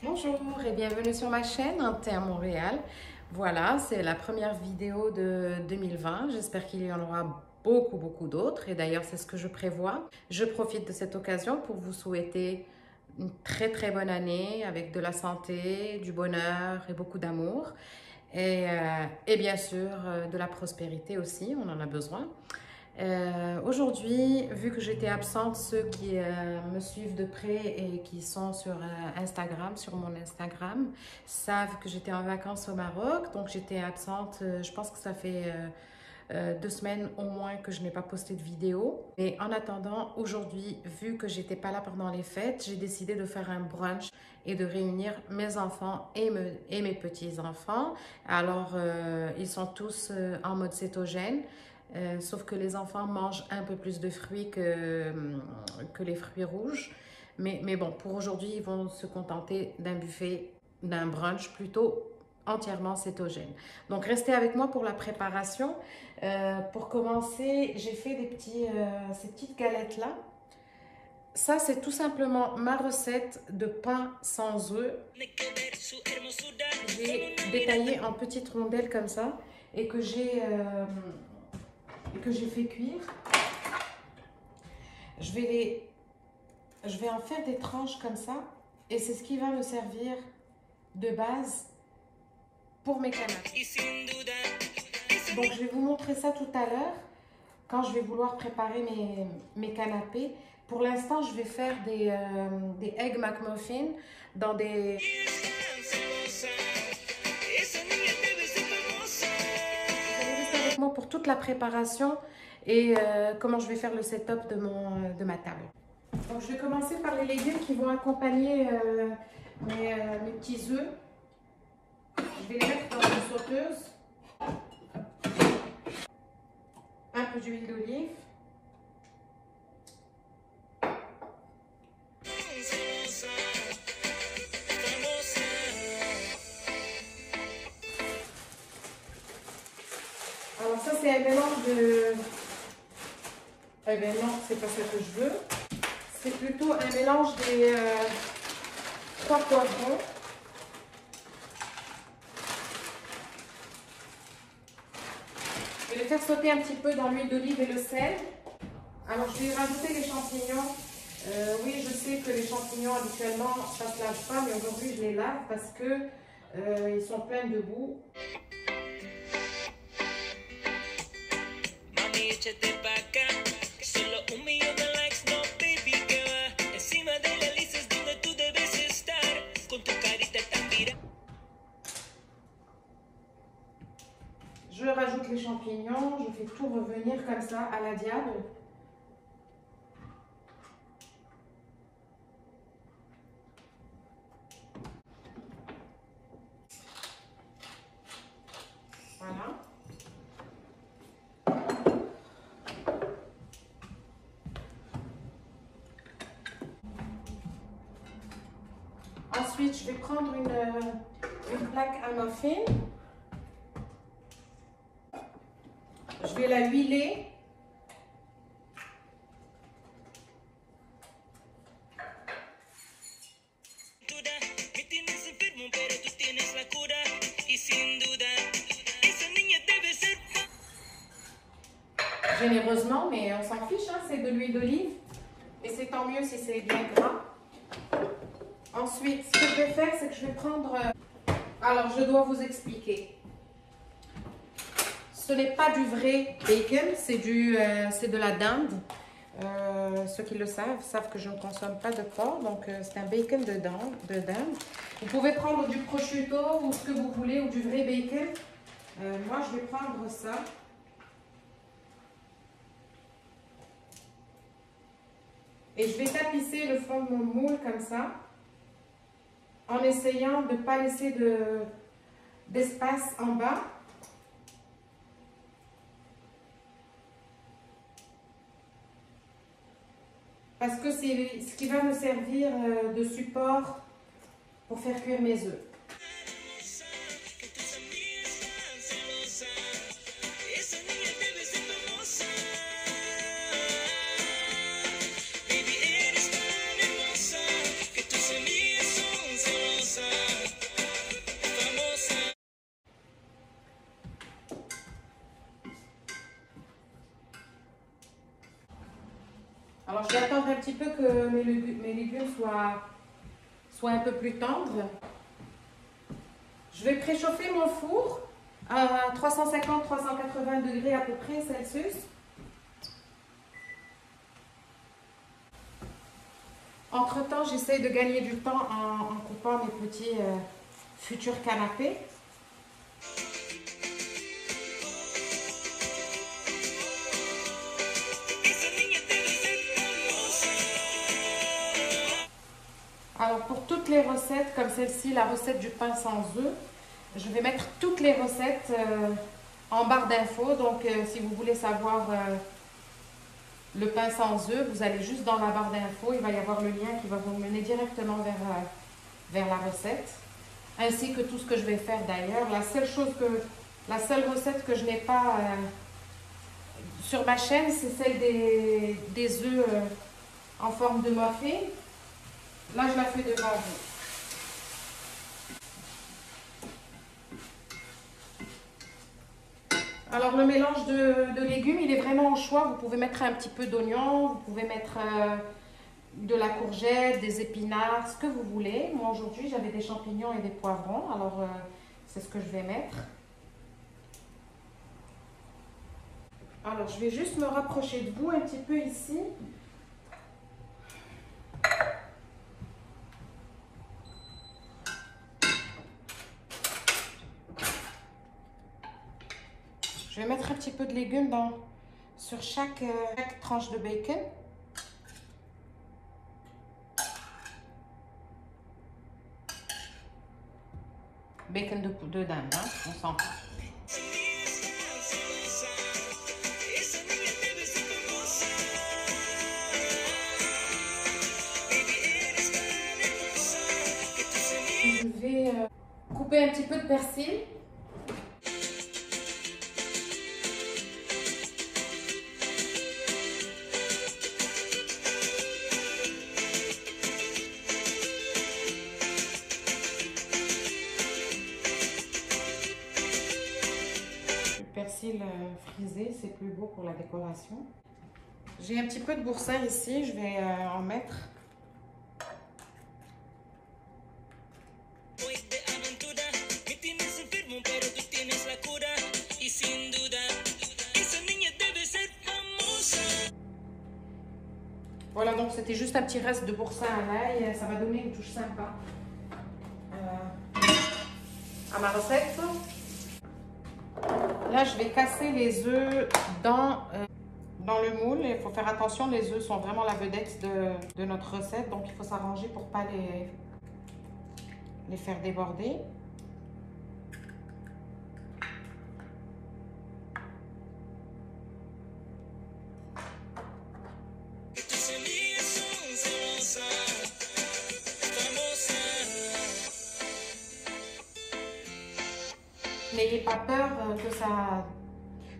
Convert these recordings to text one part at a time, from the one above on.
Bonjour et bienvenue sur ma chaîne Un thé à Montréal. Voilà, c'est la première vidéo de 2020. J'espère qu'il y en aura beaucoup d'autres et d'ailleurs c'est ce que je prévois. Je profite de cette occasion pour vous souhaiter une très bonne année avec de la santé, du bonheur et beaucoup d'amour et bien sûr de la prospérité aussi, on en a besoin. Aujourd'hui, vu que j'étais absente, ceux qui me suivent de près et qui sont sur Instagram, sur mon Instagram, savent que j'étais en vacances au Maroc. Donc j'étais absente, je pense que ça fait 2 semaines au moins que je n'ai pas posté de vidéo. Et en attendant, aujourd'hui, vu que j'étais pas là pendant les fêtes, j'ai décidé de faire un brunch et de réunir mes enfants et mes petits-enfants. Alors, ils sont tous en mode cétogène. Sauf que les enfants mangent un peu plus de fruits que les fruits rouges. Mais bon, pour aujourd'hui, ils vont se contenter d'un buffet, d'un brunch plutôt entièrement cétogène. Donc, restez avec moi pour la préparation. Pour commencer, j'ai fait ces petites galettes-là. Ça, c'est tout simplement ma recette de pain sans œufs. J'ai détaillé en petites rondelles comme ça et que j'ai fait cuire. Je vais en faire des tranches comme ça et c'est ce qui va me servir de base pour mes canapés. Donc je vais vous montrer ça tout à l'heure quand je vais vouloir préparer mes canapés. Pour l'instant, je vais faire des Egg McMuffin dans des... pour toute la préparation et comment je vais faire le setup de ma table. Donc, je vais commencer par les légumes qui vont accompagner mes petits œufs. Je vais les mettre dans une sauteuse. Un peu d'huile d'olive. Alors ça, c'est un mélange de... Eh bien non, c'est pas ça que je veux. C'est plutôt un mélange des 3 poivrons. Je vais les faire sauter un petit peu dans l'huile d'olive et le sel. Alors je vais rajouter les champignons. Oui, je sais que les champignons habituellement ça ne se lave pas, mais aujourd'hui je les lave parce que ils sont pleins de boue. Je rajoute les champignons, je fais tout revenir comme ça à la diable. Voilà. Ensuite, je vais prendre une plaque à muffin. Je vais la huiler. Généreusement, mais on s'en fiche, hein, c'est de l'huile d'olive. Et c'est tant mieux si c'est bien gras. Ensuite, ce que je vais faire, c'est que je vais prendre... Alors, je dois vous expliquer. Ce n'est pas du vrai bacon, c'est de la dinde. Ceux qui le savent que je ne consomme pas de porc, donc c'est un bacon de dinde. Vous pouvez prendre du prosciutto ou ce que vous voulez, ou du vrai bacon. Moi, je vais prendre ça. Et je vais tapisser le fond de mon moule comme ça, en essayant de ne pas laisser d'espace en bas. Parce que c'est ce qui va me servir de support pour faire cuire mes œufs. Alors, je vais attendre un petit peu que mes légumes soient un peu plus tendres. Je vais préchauffer mon four à 350-380 degrés à peu près Celsius. Entre-temps, j'essaie de gagner du temps en coupant mes petits futurs canapés. Alors pour toutes les recettes comme celle-ci, la recette du pain sans œufs, je vais mettre toutes les recettes en barre d'infos. Donc si vous voulez savoir le pain sans œufs, vous allez juste dans la barre d'infos, il va y avoir le lien qui va vous mener directement vers la recette. Ainsi que tout ce que je vais faire d'ailleurs. La seule recette que je n'ai pas sur ma chaîne, c'est celle des œufs en forme de muffin. Là, je la fais devant vous. Alors, le mélange de légumes, il est vraiment au choix. Vous pouvez mettre un petit peu d'oignon, vous pouvez mettre de la courgette, des épinards, ce que vous voulez. Moi, aujourd'hui, j'avais des champignons et des poivrons. Alors, c'est ce que je vais mettre. Alors, je vais juste me rapprocher de vous un petit peu ici. Je vais mettre un petit peu de légumes sur chaque tranche de bacon. Bacon de dinde, hein, on sent. Je vais couper un petit peu de persil. Persil frisé, c'est plus beau pour la décoration. J'ai un petit peu de boursin ici, je vais en mettre. Voilà, donc c'était juste un petit reste de boursin à l'ail, ça va donner une touche sympa à ma recette. Là, je vais casser les œufs dans le moule. Il faut faire attention, les œufs sont vraiment la vedette de notre recette. Donc, il faut s'arranger pour ne pas les faire déborder. N'ayez pas peur que ça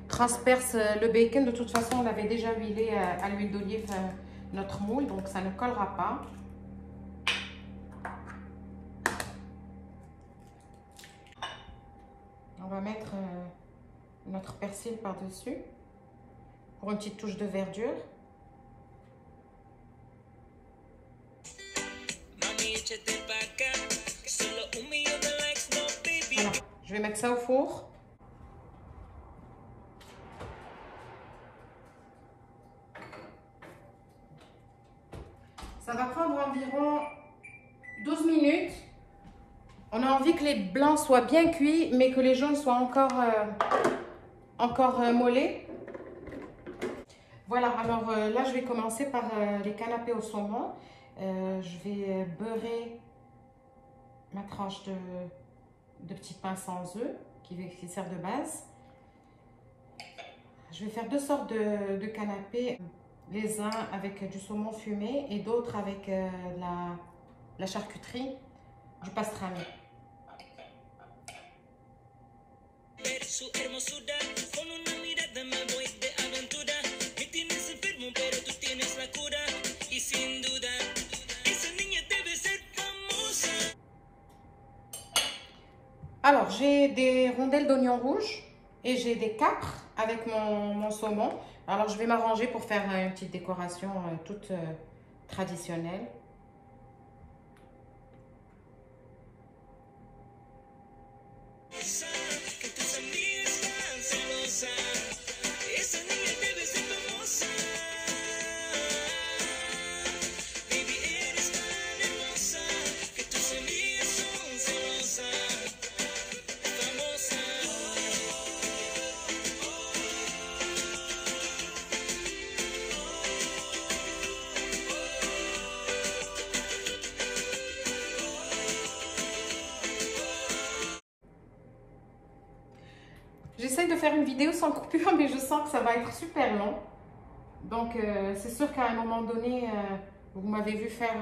transperce le bacon. De toute façon, on avait déjà huilé à l'huile d'olive notre moule, donc ça ne collera pas. On va mettre notre persil par-dessus pour une petite touche de verdure. Voilà, je vais mettre ça au four. Ça va prendre environ 12 minutes. On a envie que les blancs soient bien cuits, mais que les jaunes soient encore mollets. Voilà, alors là, je vais commencer par les canapés au saumon. Je vais beurrer ma tranche de petit pain sans œufs qui sert de base. Je vais faire deux sortes de canapés, les uns avec du saumon fumé et d'autres avec la charcuterie, du pastrami. Alors, j'ai des rondelles d'oignons rouges et j'ai des capres avec mon saumon. Alors, je vais m'arranger pour faire une petite décoration toute traditionnelle. J'essaie de faire une vidéo sans coupure, mais je sens que ça va être super long. Donc, c'est sûr qu'à un moment donné, vous m'avez vu faire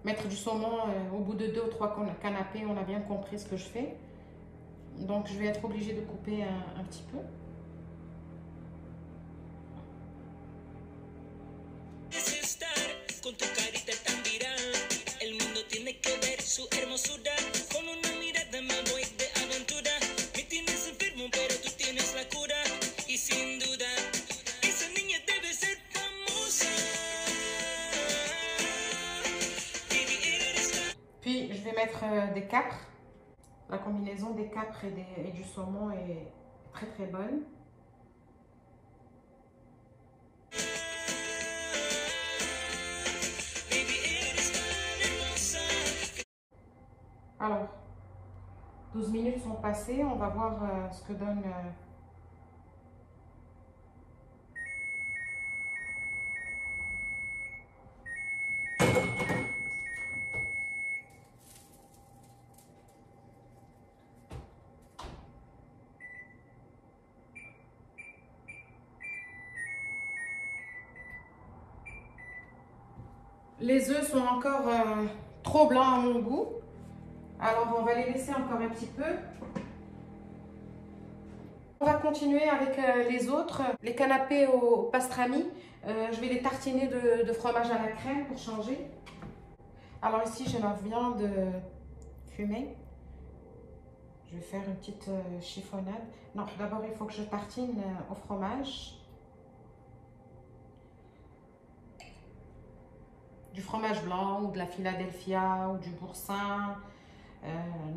mettre du saumon au bout de 2 ou 3 canapés. On a bien compris ce que je fais. Donc, je vais être obligée de couper un petit peu. Puis, je vais mettre des capres. La combinaison des capres et du saumon est très très bonne. Alors, 12 minutes sont passées. On va voir ce que donne... Les œufs sont encore trop blancs à mon goût. Alors, on va les laisser encore un petit peu. On va continuer avec les autres. Les canapés au pastrami. Je vais les tartiner de fromage à la crème pour changer. Alors ici, j'ai ma viande fumée. Je vais faire une petite chiffonnade. Non, d'abord, il faut que je tartine au fromage. Du fromage blanc ou de la Philadelphia ou du boursin.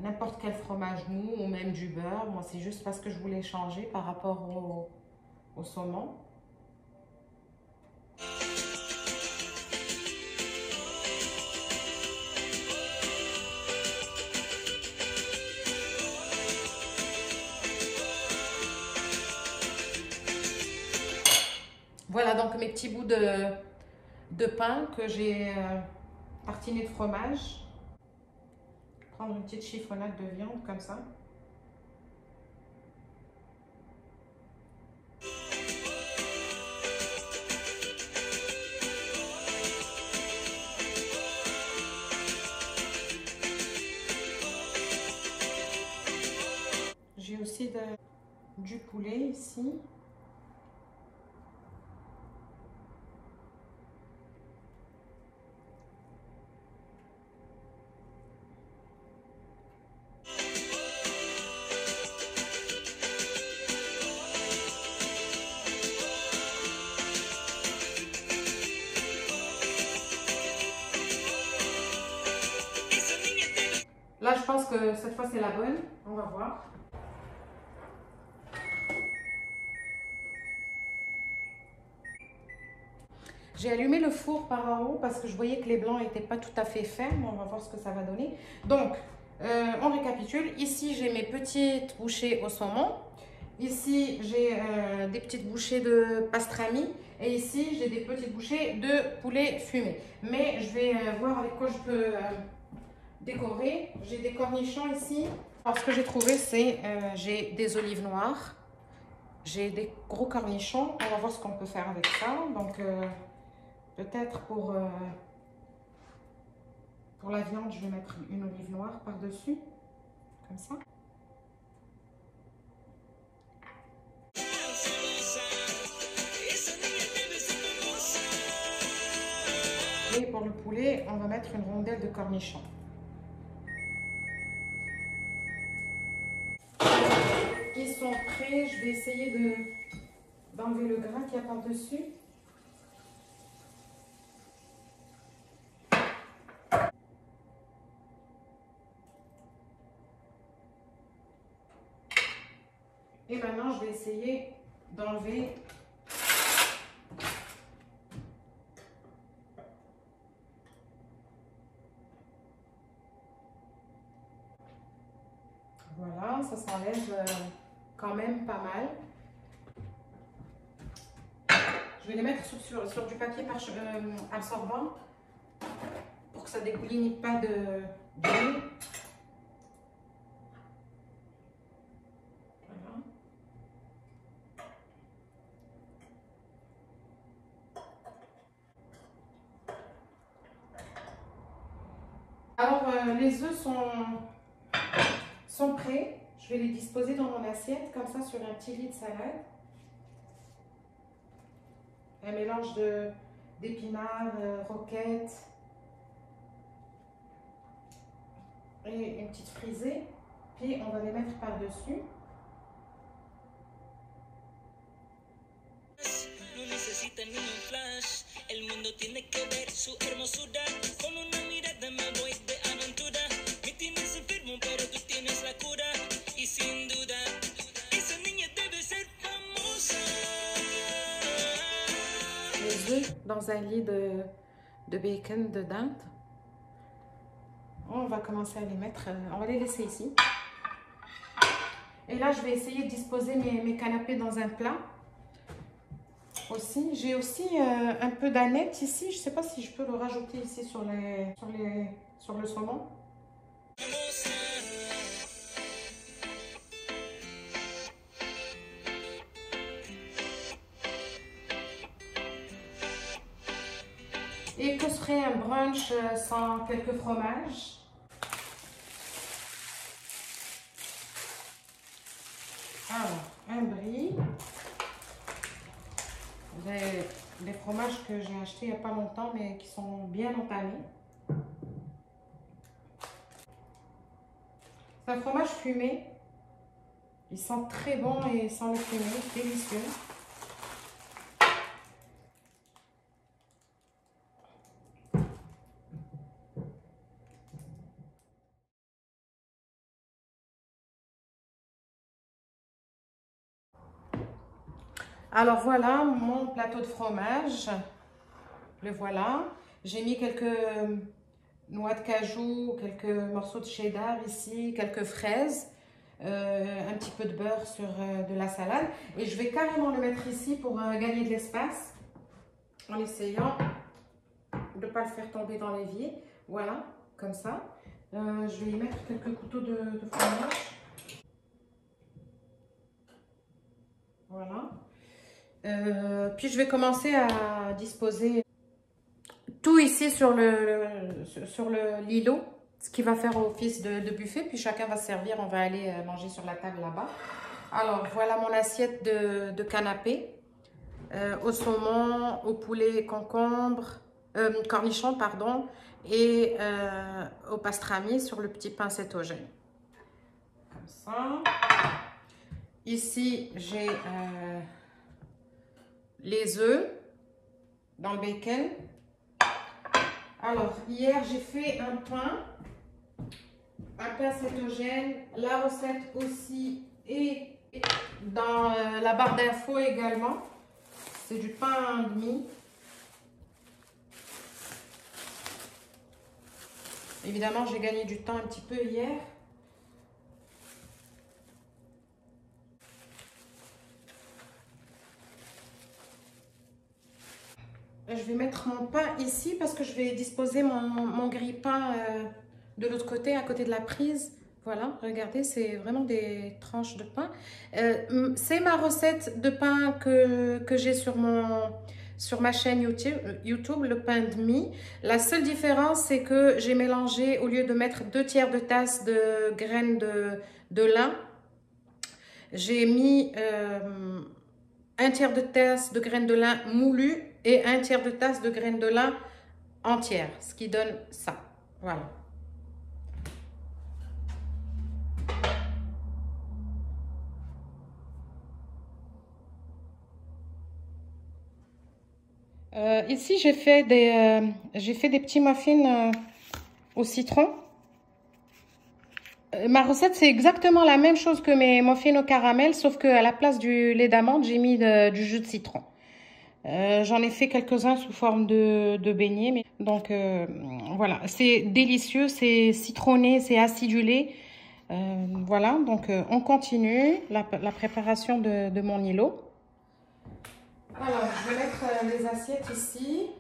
N'importe quel fromage mou ou même du beurre. Moi, c'est juste parce que je voulais changer par rapport au saumon. Voilà donc mes petits bouts de pain que j'ai tartiné de fromage. Prendre une petite chiffonnade de viande comme ça. J'ai aussi du poulet ici. Là, je pense que cette fois, c'est la bonne. On va voir. J'ai allumé le four par en haut parce que je voyais que les blancs n'étaient pas tout à fait fermes. On va voir ce que ça va donner. Donc, on récapitule. Ici, j'ai mes petites bouchées au saumon. Ici, j'ai des petites bouchées de pastrami. Et ici, j'ai des petites bouchées de poulet fumé. Mais je vais voir avec quoi je peux décorer. J'ai des cornichons ici. Alors, ce que j'ai trouvé, c'est j'ai des olives noires. J'ai des gros cornichons. On va voir ce qu'on peut faire avec ça. Donc, peut-être pour la viande, je vais mettre une olive noire par-dessus. Comme ça. Et pour le poulet, on va mettre une rondelle de cornichons. Ils sont prêts. Je vais essayer d'enlever le gras qu'il y a par-dessus. Et maintenant, je vais essayer d'enlever voilà, ça s'enlève quand même pas mal. Je vais les mettre sur du papier absorbant pour que ça ne dégouline pas d'huile. Voilà. Alors, les œufs sont prêts. Je vais les disposer dans mon assiette, comme ça, sur un petit lit de salade. Un mélange d'épinards, roquettes et une petite frisée. Puis, on va les mettre par-dessus. Les œufs dans un lit de bacon de dinde. On va commencer à les mettre, on va les laisser ici. Et là, je vais essayer de disposer mes canapés dans un plat. Aussi, j'ai aussi un peu d'aneth ici. Je ne sais pas si je peux le rajouter ici sur le saumon. Et que serait un brunch sans quelques fromages? Alors, un brie. Des fromages que j'ai achetés il n'y a pas longtemps, mais qui sont bien entamés. C'est un fromage fumé. Il sent très bon et sans le fumé, délicieux. Alors voilà mon plateau de fromage. Le voilà. J'ai mis quelques noix de cajou, quelques morceaux de cheddar ici, quelques fraises, un petit peu de beurre sur de la salade. Et je vais carrément le mettre ici pour gagner de l'espace en essayant de ne pas le faire tomber dans l'évier. Voilà, comme ça. Je vais y mettre quelques couteaux de fromage. Voilà. Puis je vais commencer à disposer tout ici sur le lilo, ce qui va faire office de buffet. Puis chacun va se servir, on va aller manger sur la table là-bas. Alors voilà mon assiette de canapé au saumon, au poulet concombre, cornichon pardon, et au pastrami sur le petit pain cétogène. Comme ça. Ici j'ai les œufs dans le bacon. Alors, hier, j'ai fait un pain cétogène. La recette aussi est dans la barre d'infos également. C'est du pain de mie. Évidemment, j'ai gagné du temps un petit peu hier. Je vais mettre mon pain ici parce que je vais disposer mon grille-pain de l'autre côté, à côté de la prise. Voilà, regardez, c'est vraiment des tranches de pain. C'est ma recette de pain que j'ai sur ma chaîne YouTube, le pain de mie. La seule différence, c'est que j'ai mélangé, au lieu de mettre 2 tiers de tasse de graines de lin, j'ai mis 1 tiers de tasse de graines de lin moulues et 1 tiers de tasse de graines de lin entières, ce qui donne ça. Voilà. Ici, j'ai fait des petits muffins au citron. Ma recette, c'est exactement la même chose que mes muffins au caramel, sauf qu'à la place du lait d'amande, j'ai mis du jus de citron. J'en ai fait quelques-uns sous forme de beignets. Donc, voilà, c'est délicieux, c'est citronné, c'est acidulé. Voilà, donc on continue la préparation de mon îlot. Alors, je vais mettre les assiettes ici,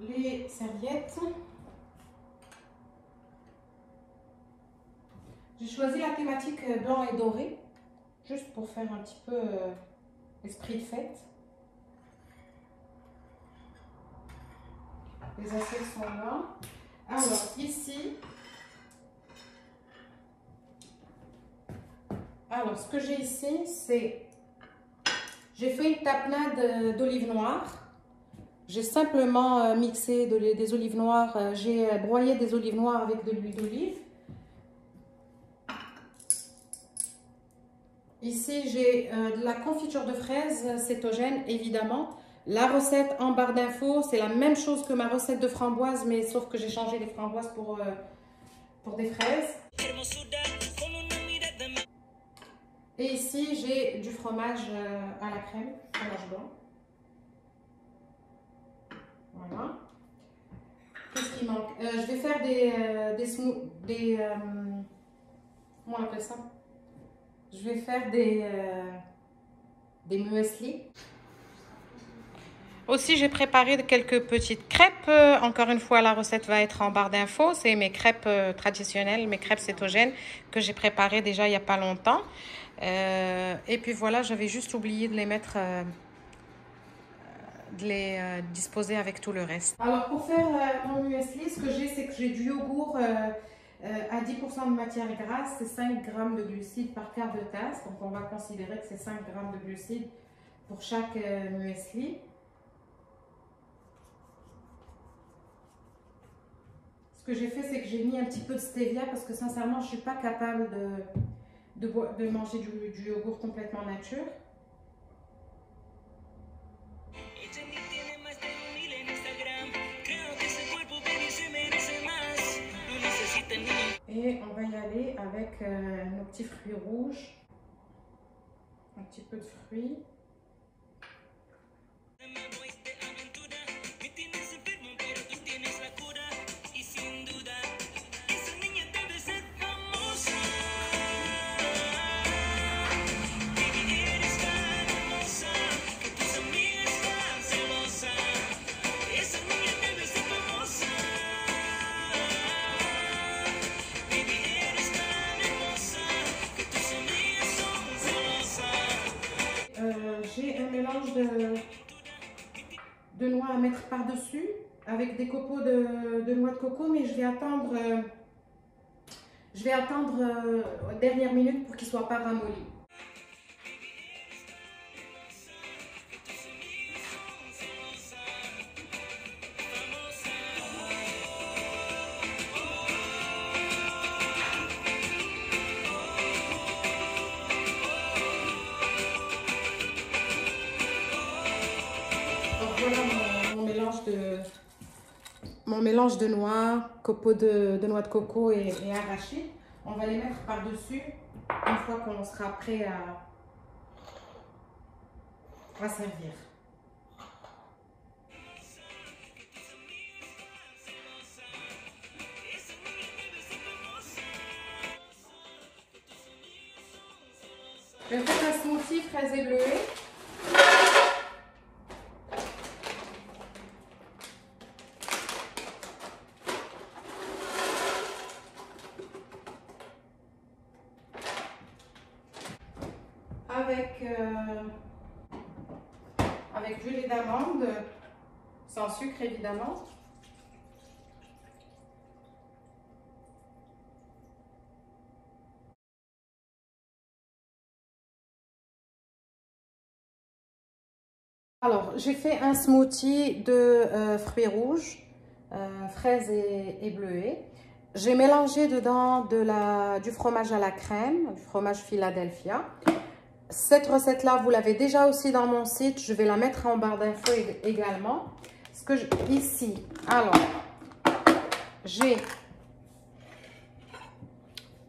les serviettes. J'ai choisi la thématique blanc et doré, juste pour faire un petit peu esprit de fête. Les assiettes sont là. Alors, ici, ce que j'ai ici, c'est... J'ai fait une tapenade d'olive noire. J'ai simplement mixé des olives noires. J'ai broyé des olives noires avec de l'huile d'olive. Ici, j'ai de la confiture de fraises cétogène, évidemment. La recette en barre d'infos, c'est la même chose que ma recette de framboises, mais sauf que j'ai changé les framboises pour des fraises. Et ici, j'ai du fromage à la crème, fromage blanc. Voilà. Qu'est-ce qui manque? Je vais faire comment on appelle ça? Je vais faire des muesli. Aussi, j'ai préparé quelques petites crêpes. Encore une fois, la recette va être en barre d'infos. C'est mes crêpes traditionnelles, mes crêpes cétogènes que j'ai préparées déjà il n'y a pas longtemps. Et puis voilà, j'avais juste oublié de les mettre, disposer avec tout le reste. Alors, pour faire mon muesli, ce que j'ai, c'est que j'ai du yogourt à 10% de matière grasse. C'est 5 g de glucides par quart de tasse. Donc, on va considérer que c'est 5 g de glucides pour chaque muesli. Ce que j'ai fait, c'est que j'ai mis un petit peu de stevia parce que sincèrement, je ne suis pas capable de manger du yogourt complètement nature. Et on va y aller avec nos petits fruits rouges. Un petit peu de fruits. J'ai un mélange de noix à mettre par-dessus avec des copeaux de noix de coco, mais je vais attendre dernière minute pour qu'il ne soit pas ramolli. Donc voilà mon mélange de noix, copeaux de noix de coco et arachides. On va les mettre par-dessus une fois qu'on sera prêt à servir. Je vais faire un smoothie fraises et bleuets. Avec du lait d'amande, sans sucre évidemment. Alors, j'ai fait un smoothie de fruits rouges, fraises et bleuets. J'ai mélangé dedans du fromage à la crème, du fromage Philadelphia. Cette recette-là, vous l'avez déjà aussi dans mon site. Je vais la mettre en barre d'infos également. Ici, alors, j'ai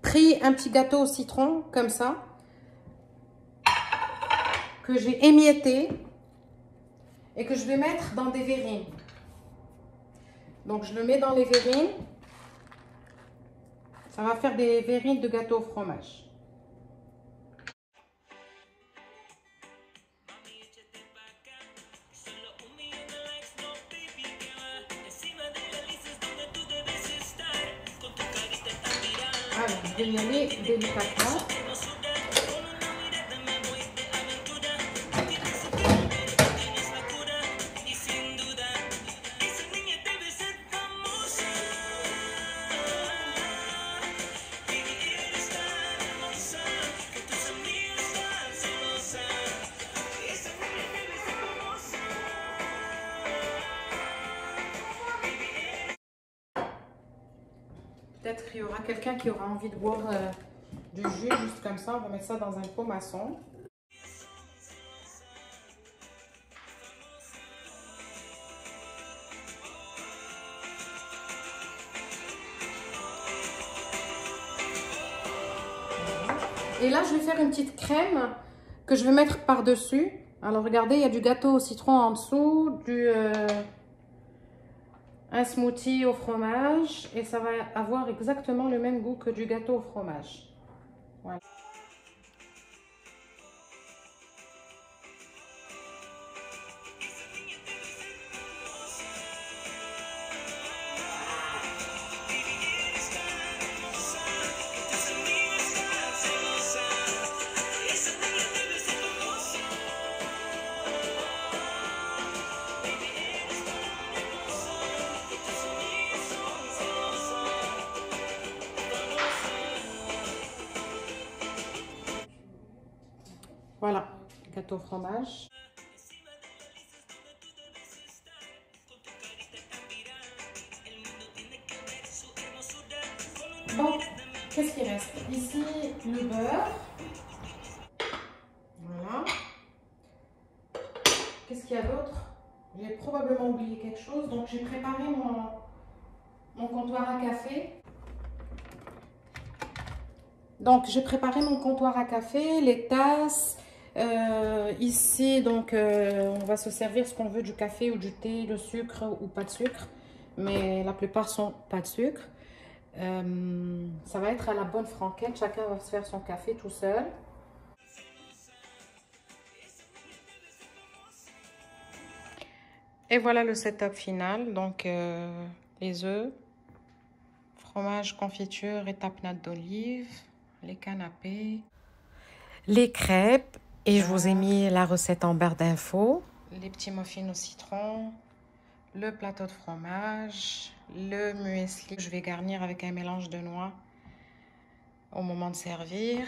pris un petit gâteau au citron, comme ça, que j'ai émietté et que je vais mettre dans des verrines. Donc, je le mets dans les verrines. Ça va faire des verrines de gâteau au fromage. Alors, je vais y aller délicatement. Peut-être qu'il y aura quelqu'un qui aura envie de boire du jus juste comme ça. On va mettre ça dans un pot maçon. Et là, je vais faire une petite crème que je vais mettre par-dessus. Alors, regardez, il y a du gâteau au citron en dessous, un smoothie au fromage. Et ça va avoir exactement le même goût que du gâteau au fromage. Voilà. Voilà, gâteau au fromage. Bon, qu'est-ce qui reste? Ici, le beurre. Voilà. Qu'est-ce qu'il y a d'autre? J'ai probablement oublié quelque chose. Donc, j'ai préparé mon comptoir à café. Donc, j'ai préparé mon comptoir à café, les tasses. Ici, donc, on va se servir ce qu'on veut, du café ou du thé, le sucre ou pas de sucre. Mais la plupart sont pas de sucre. Ça va être à la bonne franquette. Chacun va se faire son café tout seul. Et voilà le setup final. Donc, les œufs, fromage, confiture et tapenade d'olive, les canapés, les crêpes. Et je vous ai mis la recette en barre d'infos. Les petits muffins au citron, le plateau de fromage, le muesli. Je vais garnir avec un mélange de noix au moment de servir.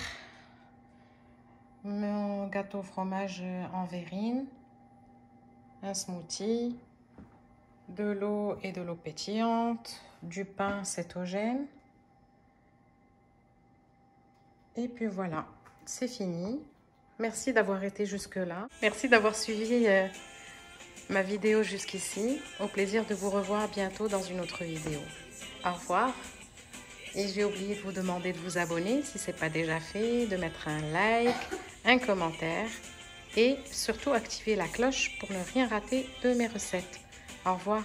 Mon gâteau au fromage en verrine. Un smoothie, de l'eau et de l'eau pétillante, du pain cétogène. Et puis voilà, c'est fini. Merci d'avoir été jusque-là. Merci d'avoir suivi ma vidéo jusqu'ici. Au plaisir de vous revoir bientôt dans une autre vidéo. Au revoir. Et j'ai oublié de vous demander de vous abonner si ce n'est pas déjà fait, de mettre un like, un commentaire et surtout activer la cloche pour ne rien rater de mes recettes. Au revoir.